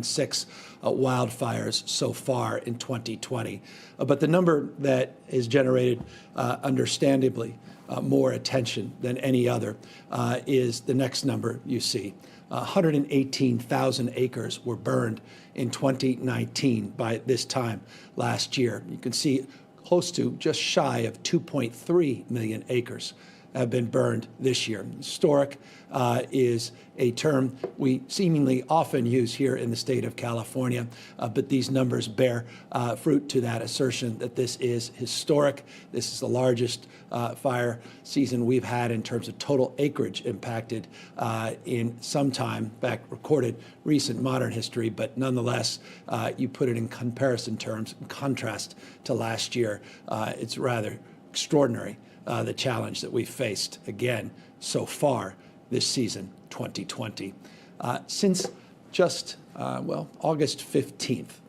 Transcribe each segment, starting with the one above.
6 wildfires so far in 2020. But the number that is generated, understandably, more attention than any other is the next number you see. 118,000 acres were burned in 2019 by this time last year. You can see close to just shy of 2.3 million acres have been burned this year. Historic is a term we seemingly often use here in the state of California, but these numbers bear fruit to that assertion that this is historic. This is the largest fire season we've had in terms of total acreage impacted in some time, back recorded recent modern history, but nonetheless, you put it in comparison terms, in contrast to last year, it's rather extraordinary. The challenge that we faced, again, so far this season, 2020. Since just, August 15th,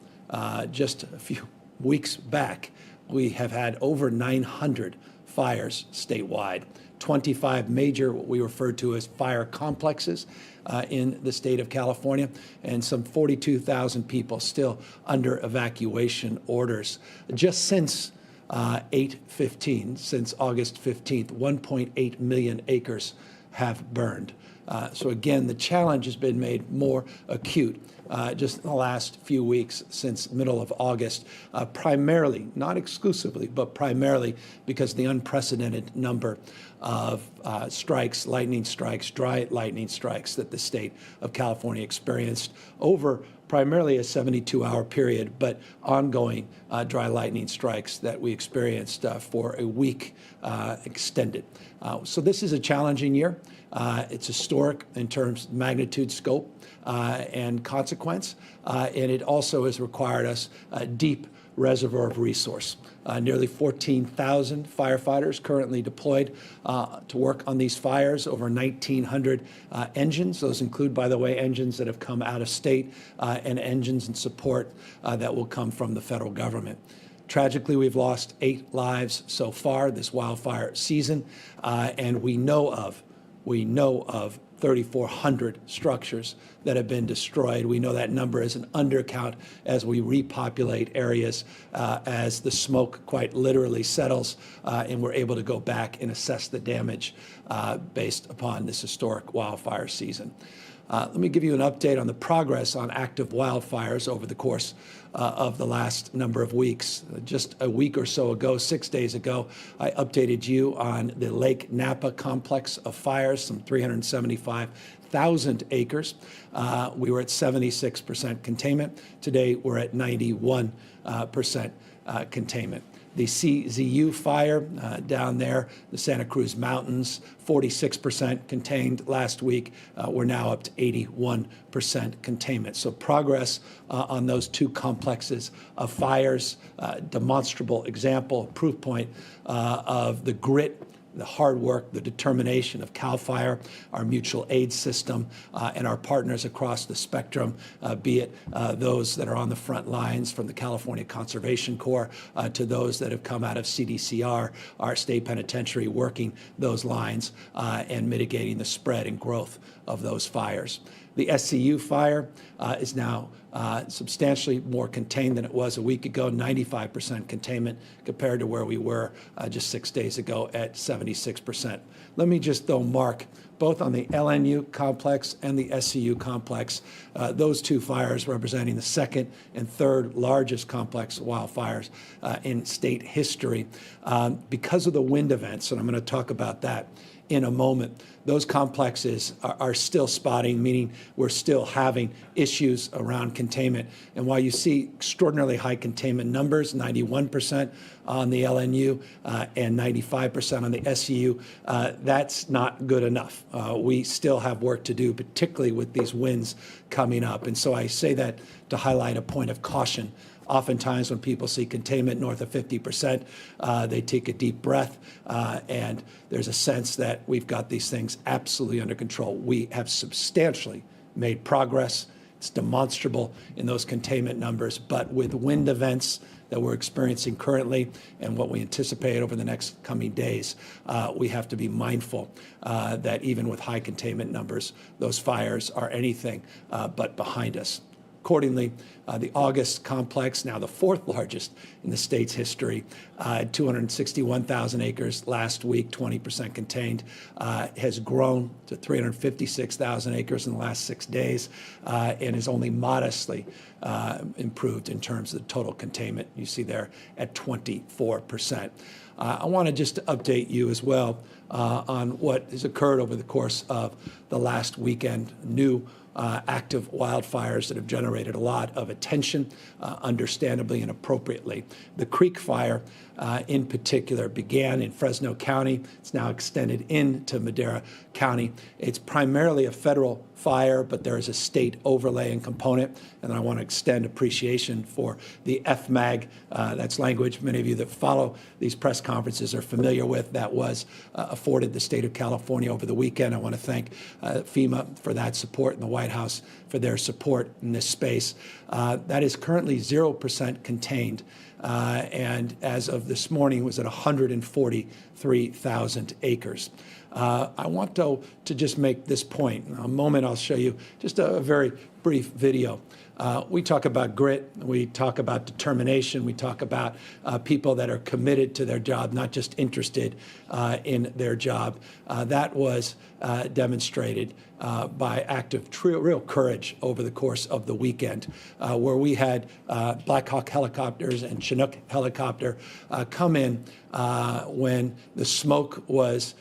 just a few weeks back, we have had over 900 fires statewide, 25 major, what we refer to as fire complexes in the state of California, and some 42,000 people still under evacuation orders. Just since 8/15, since August 15th, 1.8 million acres have burned. So again, the challenge has been made more acute just in the last few weeks since middle of August, primarily, not exclusively, but primarily because of the unprecedented number of strikes, lightning strikes, dry lightning strikes that the state of California experienced over primarily a 72-hour period, but ongoing dry lightning strikes that we experienced for a week extended. So this is a challenging year. It's historic in terms of magnitude, scope, and consequence, and it also has required us a deep reservoir of resource. Nearly 14,000 firefighters currently deployed to work on these fires, over 1,900 engines. Those include, by the way, engines that have come out of state and engines and support that will come from the federal government. Tragically, we've lost 8 lives so far this wildfire season, and we know of 3,400 structures that have been destroyed. We know that number is an undercount as we repopulate areas, as the smoke quite literally settles, and we're able to go back and assess the damage based upon this historic wildfire season. Let me give you an update on the progress on active wildfires over the course of the last number of weeks. Just a week or so ago, 6 days ago, I updated you on the Lake Napa complex of fires, some 375,000 acres. We were at 76% containment. Today, we're at 91% containment. The CZU fire down there, the Santa Cruz Mountains, 46% contained last week. We're now up to 81% containment. So progress on those two complexes of fires, demonstrable example, proof point of the grit, the hard work, the determination of CAL FIRE, our mutual aid system, and our partners across the spectrum, be it those that are on the front lines from the California Conservation Corps to those that have come out of CDCR, our state penitentiary, working those lines and mitigating the spread and growth of those fires. The SCU fire is now substantially more contained than it was a week ago, 95% containment compared to where we were just 6 days ago at 76%. Let me just, though, mark both on the LNU complex and the SCU complex, those two fires representing the second and third largest complex wildfires in state history. Because of the wind events, and I'm going to talk about that in a moment, those complexes are still spotting, meaning we're still having issues around containment. And while you see extraordinarily high containment numbers, 91% on the LNU and 95% on the SCU, that's not good enough. We still have work to do, particularly with these winds coming up. And so I say that to highlight a point of caution. Oftentimes when people see containment north of 50%, they take a deep breath, and there's a sense that we've got these things absolutely under control. We have substantially made progress. It's demonstrable in those containment numbers, but with wind events that we're experiencing currently and what we anticipate over the next coming days, we have to be mindful that even with high containment numbers, those fires are anything but behind us. Accordingly, the August complex, now the fourth largest in the state's history, 261,000 acres last week, 20% contained, has grown to 356,000 acres in the last 6 days, and is only modestly improved in terms of the total containment. You see there at 24%. I want to just update you as well on what has occurred over the course of the last weekend. New active wildfires that have generated a lot of attention, understandably and appropriately. The Creek Fire, in particular, began in Fresno County. It's now extended into Madera County. It's primarily a federal fire, but there is a state overlaying component. And I want to extend appreciation for the FMAG. That's language many of you that follow these press conferences are familiar with. That was afforded the state of California over the weekend. I want to thank FEMA for that support and the White House for their support in this space. That is currently 0% contained. And as of this morning was at 143,000 acres. I want to just make this point. In a moment, I'll show you just a very brief video. We talk about grit, we talk about determination, we talk about people that are committed to their job, not just interested in their job. That was demonstrated by act of real courage over the course of the weekend, where we had Black Hawk helicopters and Chinook helicopter come in when the smoke was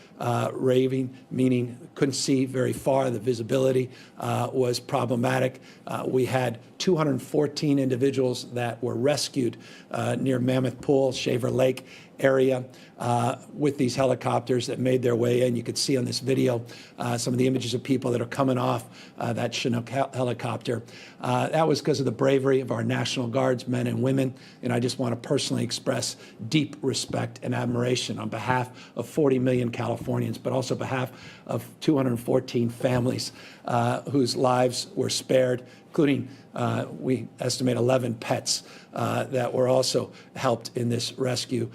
raving, meaning couldn't see very far. The visibility was problematic. We had 214 individuals that were rescued near Mammoth Pool, Shaver Lake area with these helicopters that made their way in. You could see on this video some of the images of people that are coming off that Chinook helicopter. That was because of the bravery of our National Guards men and women, and I just want to personally express deep respect and admiration on behalf of 40 million Californians, but also on behalf of 214 families whose lives were spared, including we estimate 11 pets that were also helped in this rescue.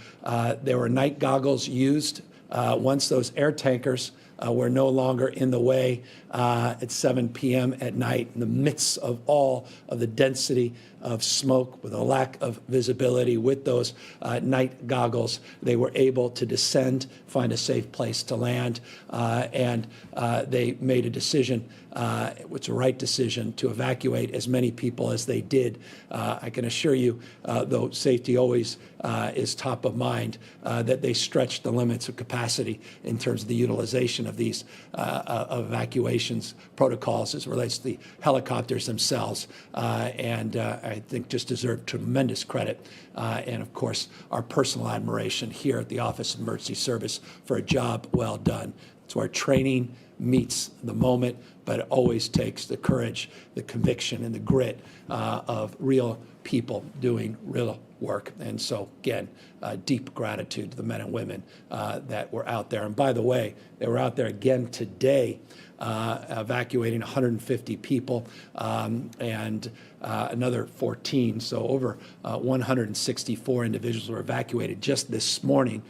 There were night goggles used once those air tankers were no longer in the way at 7 p.m. at night in the midst of all of the density of smoke with a lack of visibility. With those night goggles, they were able to descend, find a safe place to land, and they made a decision, it's a right decision, to evacuate as many people as they did. I can assure you, though safety always is top of mind, that they stretched the limits of capacity in terms of the utilization of these evacuations protocols as it relates to the helicopters themselves, and I think just deserve tremendous credit, and of course our personal admiration here at the Office of Emergency Service for a job well done. It's where training meets the moment, but it always takes the courage, the conviction, and the grit of real people doing real work. And so, again, deep gratitude to the men and women that were out there. And by the way, they were out there again today evacuating 150 people and another 14. So over 164 individuals were evacuated just this morning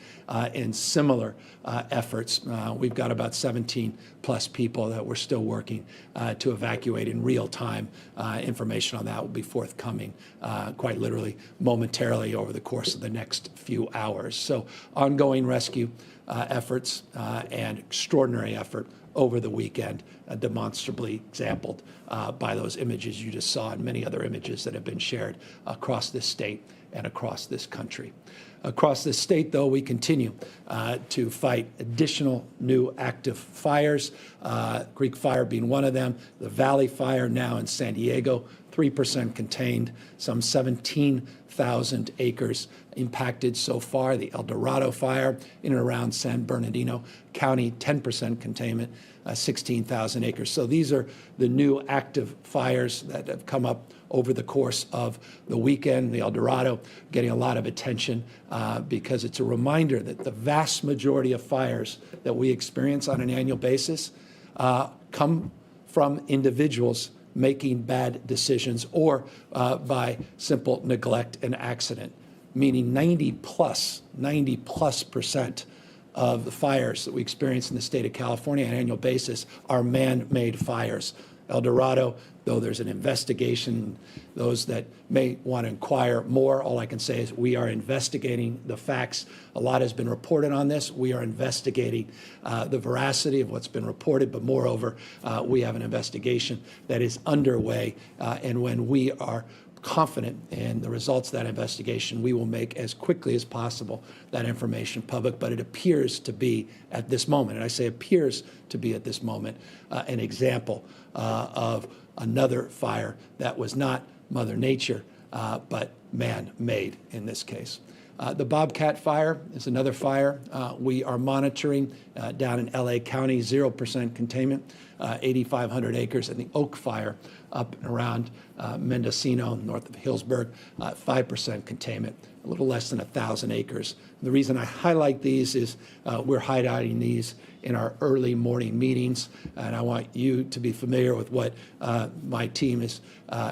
in similar efforts. We've got about 17 plus people that we're still working to evacuate in real time. Information on that will be forthcoming quite literally momentarily over the course of the next few hours. So ongoing rescue efforts and extraordinary effort over the weekend, demonstrably exampled by those images you just saw and many other images that have been shared across this state and across this country. Across this state, though, we continue to fight additional new active fires, Creek Fire being one of them, the Valley Fire now in San Diego, 3% contained, some 17,000 acres impacted so far. The El Dorado Fire in and around San Bernardino County, 10% containment, 16,000 acres. So these are the new active fires that have come up over the course of the weekend. The El Dorado getting a lot of attention because it's a reminder that the vast majority of fires that we experience on an annual basis come from individuals making bad decisions or by simple neglect and accident, meaning 90 plus % of the fires that we experience in the state of California on an annual basis are man-made fires. El Dorado, though there's an investigation, those that may want to inquire more, all I can say is we are investigating the facts. A lot has been reported on this. We are investigating the veracity of what's been reported, but moreover, we have an investigation that is underway, and when we are confident in the results of that investigation, we will make as quickly as possible that information public. But it appears to be at this moment, and I say appears to be at this moment, an example of another fire that was not Mother Nature, but man-made in this case. The Bobcat fire is another fire we are monitoring down in LA County, 0% containment, 8,500 acres, and the Oak fire up and around Mendocino, north of Hillsburg, 5% containment, a little less than 1,000 acres. The reason I highlight these is we're highlighting these in our early morning meetings, and I want you to be familiar with what my team is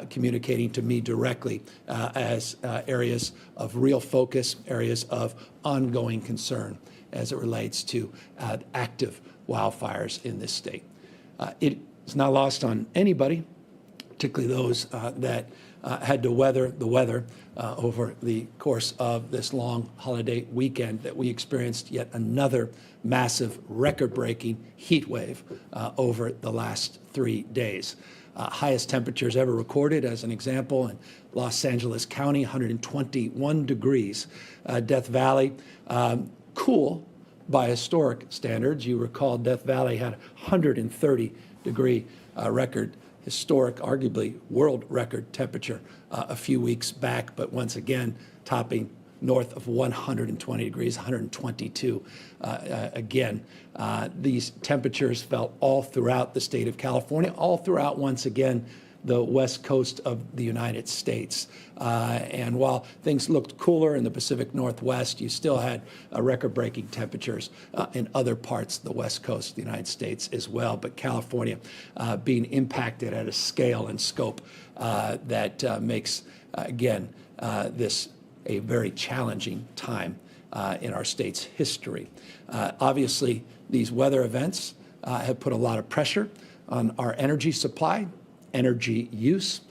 communicating to me directly as areas of real focus, areas of ongoing concern as it relates to active wildfires in this state. It is not lost on anybody, particularly those that had to weather the weather over the course of this long holiday weekend, that we experienced yet another massive record-breaking heat wave over the last 3 days. Highest temperatures ever recorded, as an example, in Los Angeles County, 121 degrees. Death Valley, cool by historic standards. You recall Death Valley had 130-degree record, historic, arguably world record temperature a few weeks back, but once again topping north of 120 degrees, 122 again. These temperatures felt all throughout the state of California, all throughout, once again, the west coast of the United States. And while things looked cooler in the Pacific Northwest, you still had record-breaking temperatures in other parts of the west coast of the United States as well. But California being impacted at a scale and scope that makes, again, this a very challenging time in our state's history. Obviously, these weather events have put a lot of pressure on our energy supply, energy use.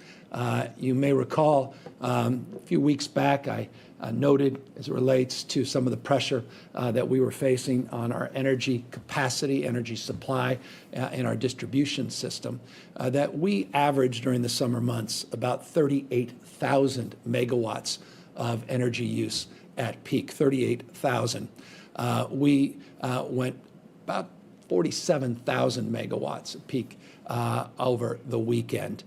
You may recall a few weeks back, I noted as it relates to some of the pressure that we were facing on our energy capacity, energy supply in our distribution system, that we averaged during the summer months about 38,000 megawatts of energy use at peak, 38,000. We went about 47,000 megawatts at peak over the weekend.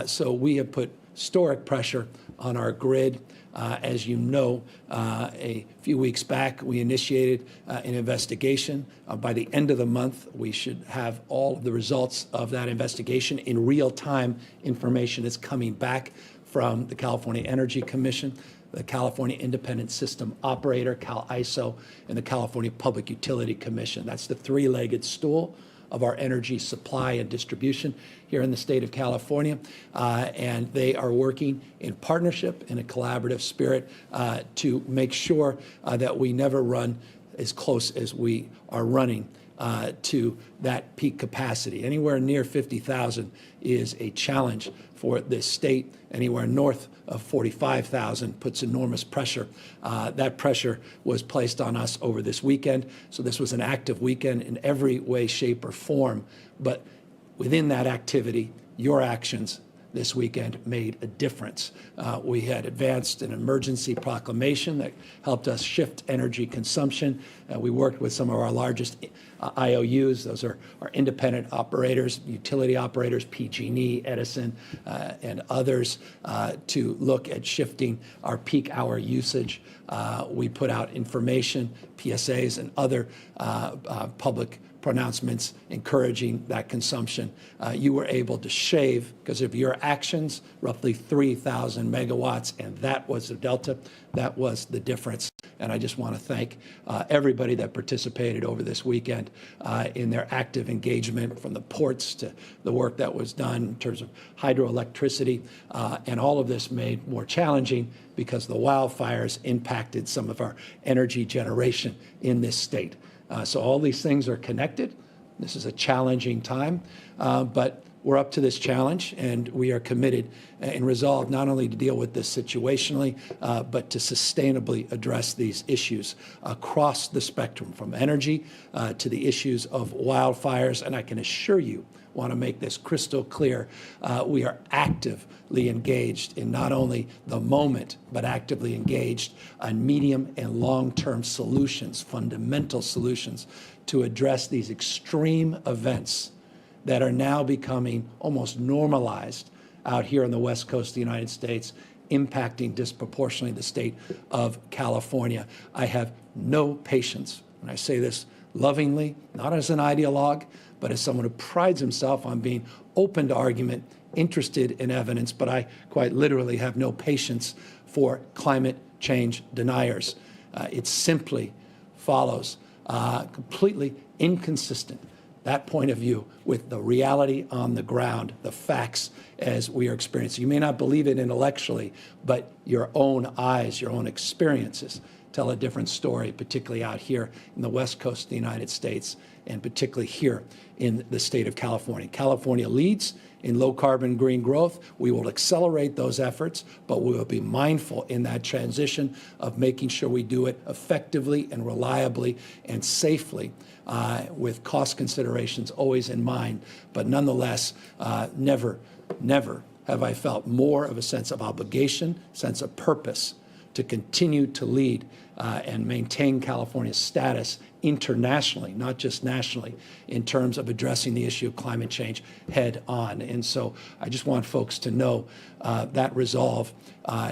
So we have put historic pressure on our grid. As you know, a few weeks back, we initiated an investigation. By the end of the month, we should have all of the results of that investigation. In real time, information is coming back from the California Energy Commission, the California Independent System Operator, CalISO, and the California Public Utility Commission. That's the three-legged stool of our energy supply and distribution here in the state of California. And they are working in partnership, in a collaborative spirit, to make sure that we never run as close as we are running to that peak capacity. Anywhere near 50,000 is a challenge for this state. Anywhere north of 45,000 puts enormous pressure. That pressure was placed on us over this weekend. So this was an active weekend in every way, shape, or form. But within that activity, your actions this weekend made a difference. We had advanced an emergency proclamation that helped us shift energy consumption. We worked with some of our largest IOUs. Those are our independent operators, utility operators, PG&E, Edison, and others, to look at shifting our peak hour usage. We put out information, PSAs, and other public pronouncements encouraging that consumption. You were able to shave, because of your actions, roughly 3,000 megawatts, and that was the delta. That was the difference. And I just want to thank everybody that participated over this weekend in their active engagement, from the ports to the work that was done in terms of hydroelectricity. And all of this made more challenging because the wildfires impacted some of our energy generation in this state. So all these things are connected. This is a challenging time, but we're up to this challenge, and we are committed and resolved not only to deal with this situationally, but to sustainably address these issues across the spectrum, from energy to the issues of wildfires. And I can assure you, want to make this crystal clear, we are actively engaged in not only the moment, but actively engaged on medium and long-term solutions, fundamental solutions to address these extreme events that are now becoming almost normalized out here on the West Coast of the United States, impacting disproportionately the state of California. I have no patience, and I say this lovingly, not as an ideologue, but as someone who prides himself on being open to argument, interested in evidence, but I quite literally have no patience for climate change deniers. It simply follows completely inconsistent, that point of view, with the reality on the ground, the facts as we are experiencing. You may not believe it intellectually, but your own eyes, your own experiences tell a different story, particularly out here in the West Coast of the United States, and particularly here in the state of California. California leads in low-carbon green growth. We will accelerate those efforts, but we will be mindful in that transition of making sure we do it effectively and reliably and safely, with cost considerations always in mind. But nonetheless, never have I felt more of a sense of obligation, sense of purpose to continue to lead and maintain California's status internationally, not just nationally, in terms of addressing the issue of climate change head on. And so I just want folks to know that resolve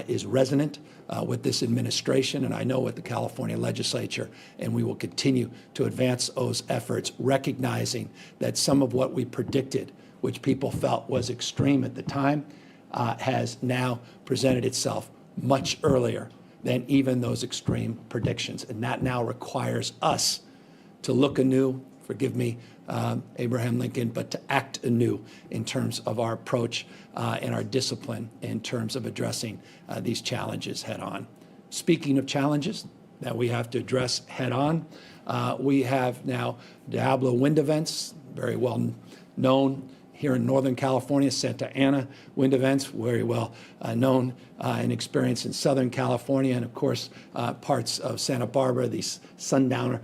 is resonant with this administration, and I know with the California legislature, and we will continue to advance those efforts, recognizing that some of what we predicted, which people felt was extreme at the time, has now presented itself much earlier than even those extreme predictions. And that now requires us to look anew, forgive me, Abraham Lincoln, but to act anew in terms of our approach and our discipline in terms of addressing these challenges head on. Speaking of challenges that we have to address head on, we have now Diablo wind events, very well known here in Northern California, Santa Ana wind events, very well known and experienced in Southern California, and of course, parts of Santa Barbara, these sundowner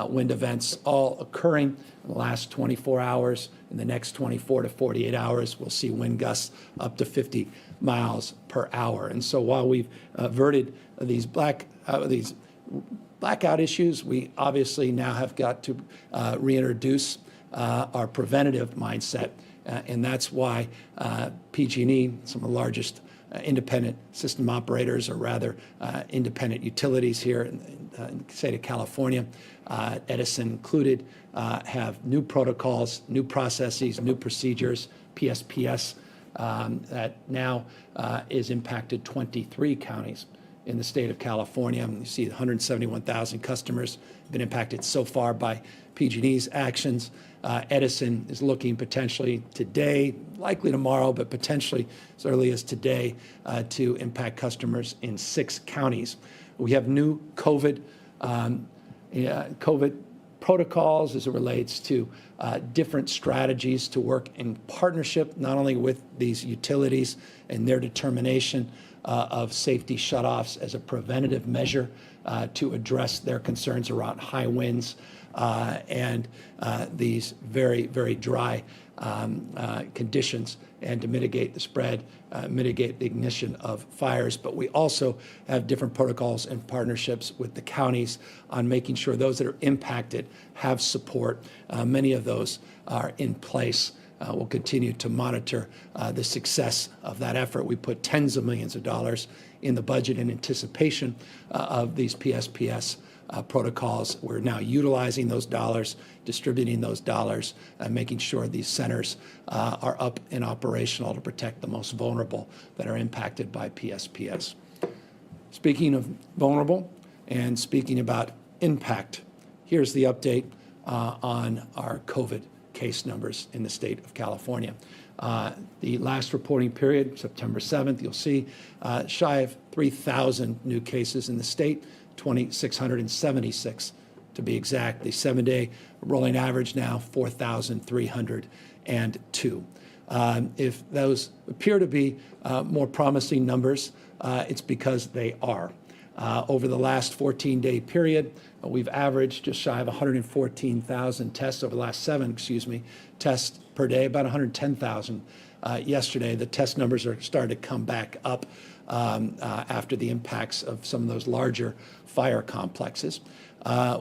wind events all occurring in the last 24 hours. In the next 24 to 48 hours, we'll see wind gusts up to 50 miles per hour. And so while we've averted these blackout issues, we obviously now have got to reintroduce our preventative mindset. And that's why PG&E, some of the largest independent system operators, or rather independent utilities here in the state of California, Edison included, have new protocols, new processes, new procedures, PSPS, that now is impacted 23 counties in the state of California. You see 171,000 customers have been impacted so far by PG&E's actions. Edison is looking potentially today, likely tomorrow, but potentially as early as today, to impact customers in 6 counties. We have new COVID protocols as it relates to different strategies to work in partnership, not only with these utilities and their determination of safety shutoffs as a preventative measure to address their concerns around high winds and these very, very dry conditions, and to mitigate the spread, mitigate the ignition of fires. But we also have different protocols and partnerships with the counties on making sure those that are impacted have support. Many of those are in place. We'll continue to monitor the success of that effort. We put tens of millions of dollars in the budget in anticipation of these PSPS protocols. We're now utilizing those dollars, distributing those dollars, and making sure these centers are up and operational to protect the most vulnerable that are impacted by PSPS. Speaking of vulnerable and speaking about impact, here's the update on our COVID case numbers in the state of California. The last reporting period, September 7th, you'll see shy of 3,000 new cases in the state, 2,676 to be exact. The 7-day rolling average now 4,302. If those appear to be more promising numbers, it's because they are. Over the last 14-day period, we've averaged just shy of 114,000 tests over the last tests per day, about 110,000 yesterday. The test numbers are starting to come back up after the impacts of some of those larger fire complexes.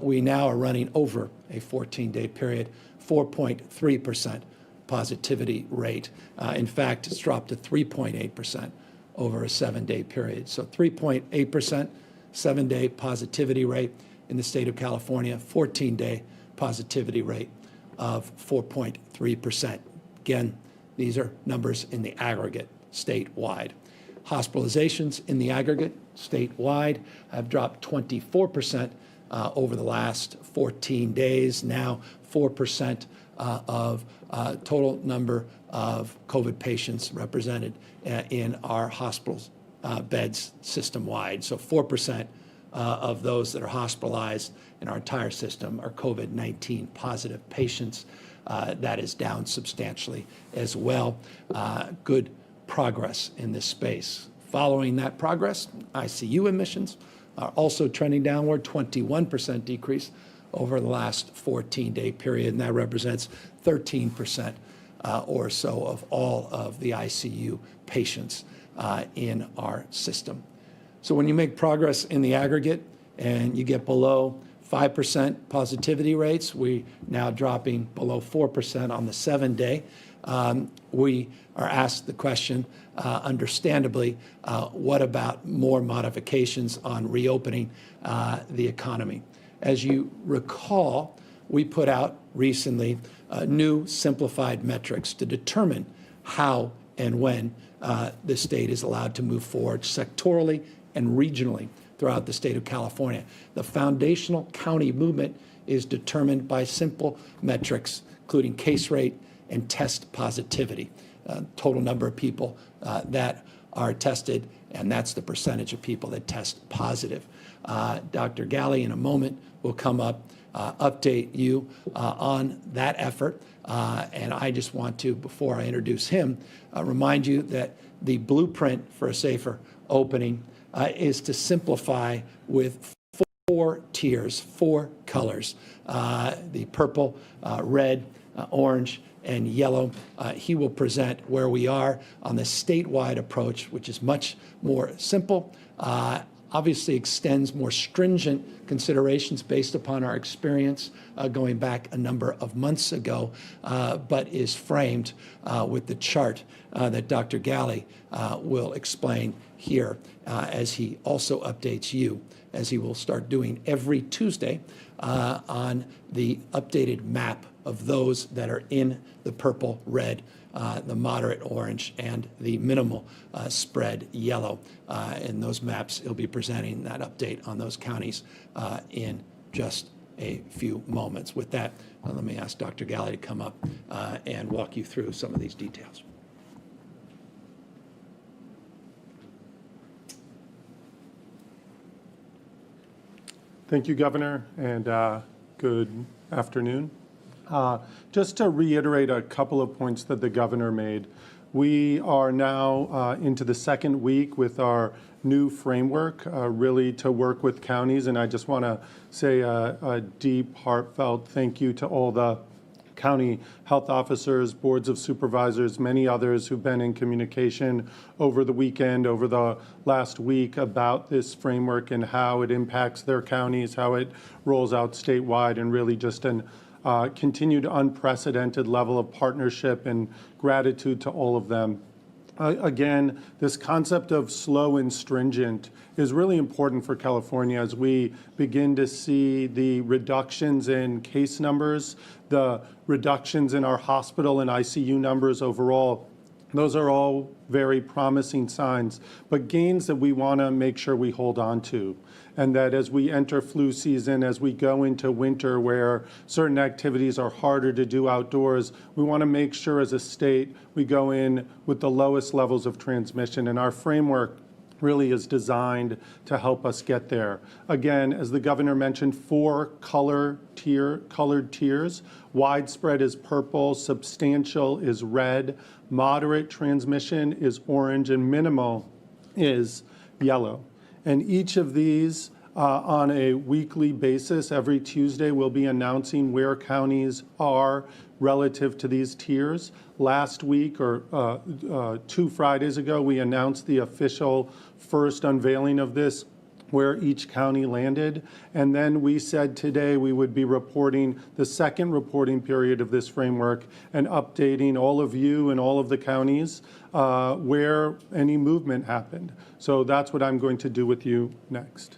We now are running over a 14-day period, 4.3% positivity rate. In fact, it's dropped to 3.8% over a 7-day period. So 3.8% 7-day positivity rate in the state of California, 14-day positivity rate of 4.3%. Again, these are numbers in the aggregate statewide. Hospitalizations in the aggregate statewide have dropped 24% over the last 14 days. Now 4% of total number of COVID patients represented in our hospitals beds system-wide. So 4% of those that are hospitalized in our entire system are COVID-19 positive patients. That is down substantially as well. Good progress in this space. Following that progress, ICU admissions are also trending downward, 21% decrease over the last 14-day period, and that represents 13% or so of all of the ICU patients in our system. So when you make progress in the aggregate and you get below 5% positivity rates, we now dropping below 4% on the 7-day. We are asked the question, understandably, what about more modifications on reopening the economy? As you recall, we put out recently new simplified metrics to determine how and when the state is allowed to move forward sectorally and regionally throughout the state of California. The foundational county movement is determined by simple metrics, including case rate and test positivity, total number of people that are tested, and that's the percentage of people that test positive. Dr. Galley, in a moment, will come up, update you on that effort. And I just want to, before I introduce him, remind you that the blueprint for a safer opening is to simplify with 4 tiers, 4 colors, the purple, red, orange, and yellow. He will present where we are on the statewide approach, which is much more simple, obviously extends more stringent considerations based upon our experience going back a number of months ago, but is framed with the chart that Dr. Galley will explain here as he also updates you, as he will start doing every Tuesday on the updated map of those that are in the purple, red, the moderate orange, and the minimal spread yellow. And those maps, he'll be presenting that update on those counties in just a few moments. With that, let me ask Dr. Galley to come up and walk you through some of these details. Thank you, Governor, and good afternoon. Just to reiterate a couple of points that the Governor made, we are now into the second week with our new framework, really to work with counties, and I just want to say a deep, heartfelt thank you to all the county health officers, boards of supervisors, many others who've been in communication over the weekend, over the last week about this framework and how it impacts their counties, how it rolls out statewide, and really just an continued unprecedented level of partnership and gratitude to all of them. Again, this concept of slow and stringent is really important for California as we begin to see the reductions in case numbers, the reductions in our hospital and ICU numbers overall. Those are all very promising signs, but gains that we want to make sure we hold on to. And that as we enter flu season, as we go into winter where certain activities are harder to do outdoors, we want to make sure as a state we go in with the lowest levels of transmission. And our framework really is designed to help us get there. Again, as the governor mentioned, 4 colored tiers. Widespread is purple, substantial is red, moderate transmission is orange, and minimal is yellow. And each of these, on a weekly basis, every Tuesday, we'll be announcing where counties are relative to these tiers. Last week, or 2 Fridays ago, we announced the official first unveiling of this, where each county landed. And then we said today we would be reporting the second reporting period of this framework and updating all of you and all of the counties where any movement happened. So that's what I'm going to do with you next.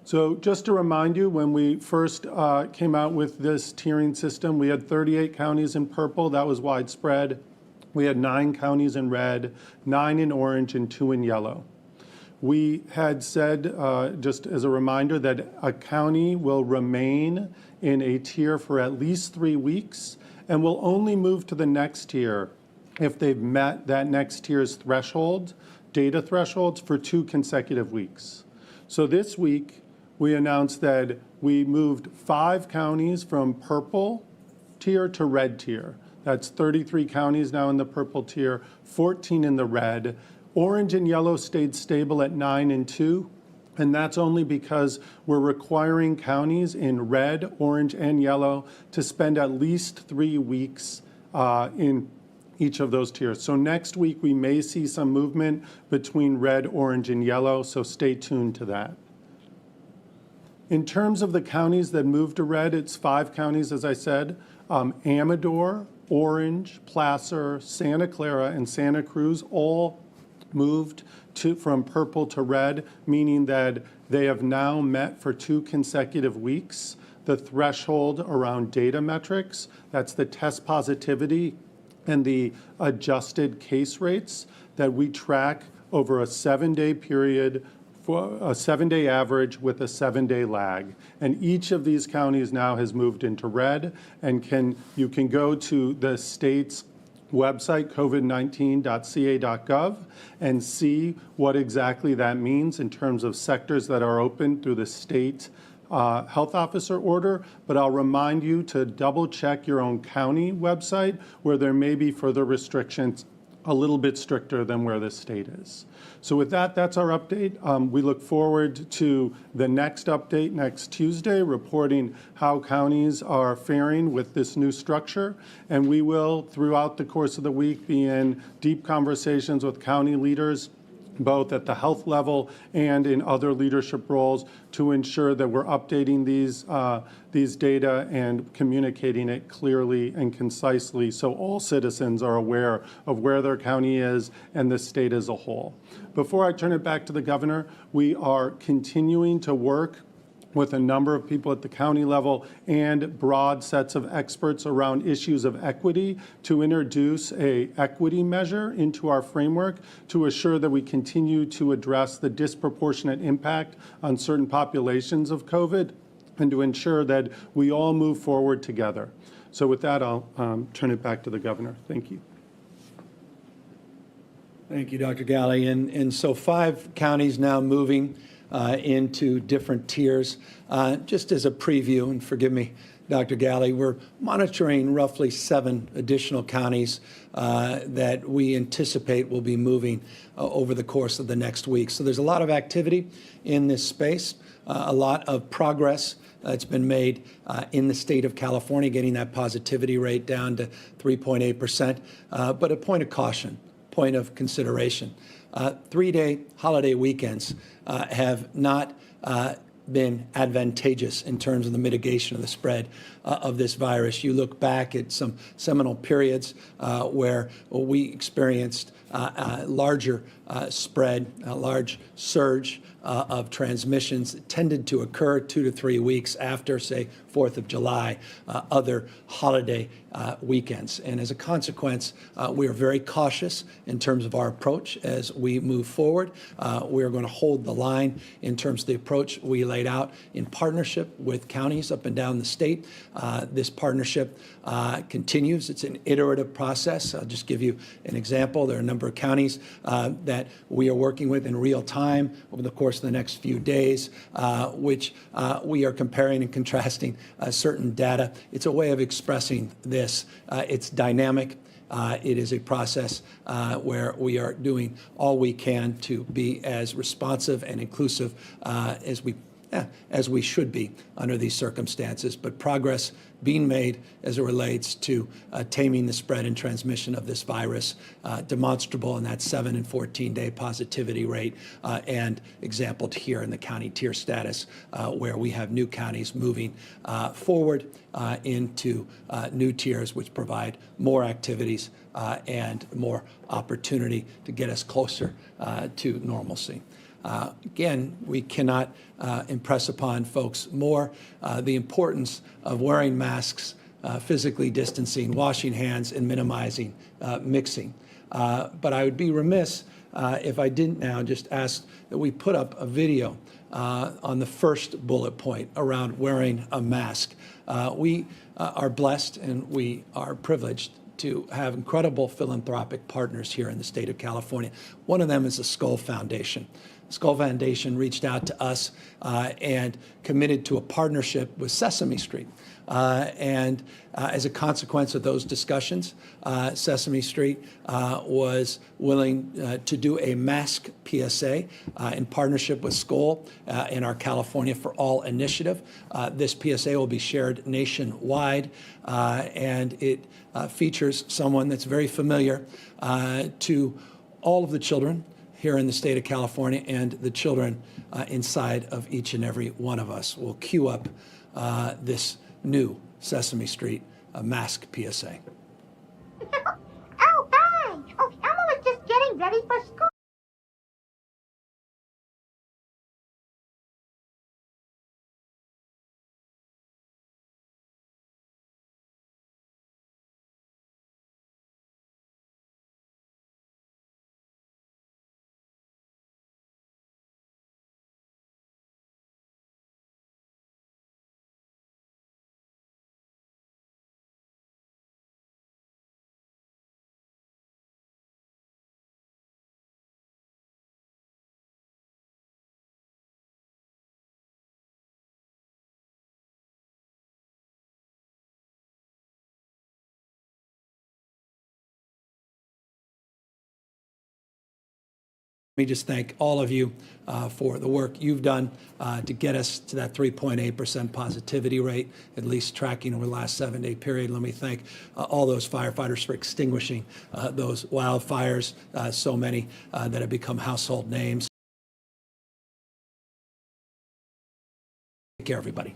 So just to remind you, when we first came out with this tiering system, we had 38 counties in purple. That was widespread. We had 9 counties in red, 9 in orange, and 2 in yellow. We had said, just as a reminder, that a county will remain in a tier for at least 3 weeks and will only move to the next tier if they've met that next tier's threshold, data thresholds, for 2 consecutive weeks. So this week, we announced that we moved 5 counties from purple tier to red tier. That's 33 counties now in the purple tier, 14 in the red. Orange and yellow stayed stable at 9 and 2, and that's only because we're requiring counties in red, orange, and yellow to spend at least 3 weeks in each of those tiers. So next week, we may see some movement between red, orange, and yellow, so stay tuned to that. In terms of the counties that moved to red, it's 5 counties, as I said: Amador, Orange, Placer, Santa Clara, and Santa Cruz all moved from purple to red, meaning that they have now met for 2 consecutive weeks the threshold around data metrics. That's the test positivity and the adjusted case rates that we track over a 7-day period, for a 7-day average with a 7-day lag. And each of these counties now has moved into red, and you can go to the state's website, covid19.ca.gov, and see what exactly that means in terms of sectors that are open through the state health officer order. But I'll remind you to double check your own county website, where there may be further restrictions a little bit stricter than where the state is. So with that, that's our update. We look forward to the next update next Tuesday, reporting how counties are faring with this new structure. And we will, throughout the course of the week, be in deep conversations with county leaders, both at the health level and in other leadership roles, to ensure that we're updating these data and communicating it clearly and concisely so all citizens are aware of where their county is and the state as a whole. Before I turn it back to the governor, we are continuing to work with a number of people at the county level and broad sets of experts around issues of equity to introduce an equity measure into our framework to assure that we continue to address the disproportionate impact on certain populations of COVID and to ensure that we all move forward together. So with that, I'll turn it back to the governor. Thank you. Thank you, Dr. Galley. And so 5 counties now moving into different tiers. Just as a preview, and forgive me, Dr. Galley, we're monitoring roughly 7 additional counties that we anticipate will be moving over the course of the next week. So there's a lot of activity in this space, a lot of progress that's been made in the state of California, getting that positivity rate down to 3.8%. But a point of caution, point of consideration. 3-day holiday weekends have not been advantageous in terms of the mitigation of the spread of this virus. You look back at some seminal periods where we experienced a larger spread, a large surge of transmissions that tended to occur 2 to 3 weeks after, say, 4th of July, other holiday weekends. And as a consequence, we are very cautious in terms of our approach as we move forward. We are going to hold the line in terms of the approach we laid out in partnership with counties up and down the state. This partnership continues. It's an iterative process. I'll just give you an example. There are a number of counties that we are working with in real time over the course of the next few days, which we are comparing and contrasting certain data. It's a way of expressing this. It's dynamic. It is a process where we are doing all we can to be as responsive and inclusive as we should be under these circumstances, but progress being made as it relates to taming the spread and transmission of this virus, demonstrable in that 7 and 14-day positivity rate, and exampled here in the county tier status, where we have new counties moving forward into new tiers, which provide more activities and more opportunity to get us closer to normalcy. Again, we cannot impress upon folks more the importance of wearing masks, physically distancing, washing hands, and minimizing mixing. But I would be remiss if I didn't now just ask that we put up a video on the first bullet point around wearing a mask. We are blessed and we are privileged to have incredible philanthropic partners here in the state of California. One of them is the Skull Foundation. Skull Foundation reached out to us and committed to a partnership with Sesame Street. As a consequence of those discussions, Sesame Street was willing to do a mask PSA in partnership with Skull in our California for All initiative. This PSA will be shared nationwide, and it features someone that's very familiar to all of the children here in the state of California and the children inside of each and every one of us. We'll queue up this new Sesame Street mask PSA. Oh, hi! Oh, Elmo was just getting ready for school. Let me just thank all of you for the work you've done to get us to that 3.8% positivity rate, at least tracking over the last 7-day period. Let me thank all those firefighters for extinguishing those wildfires, so many that have become household names. Take care, everybody.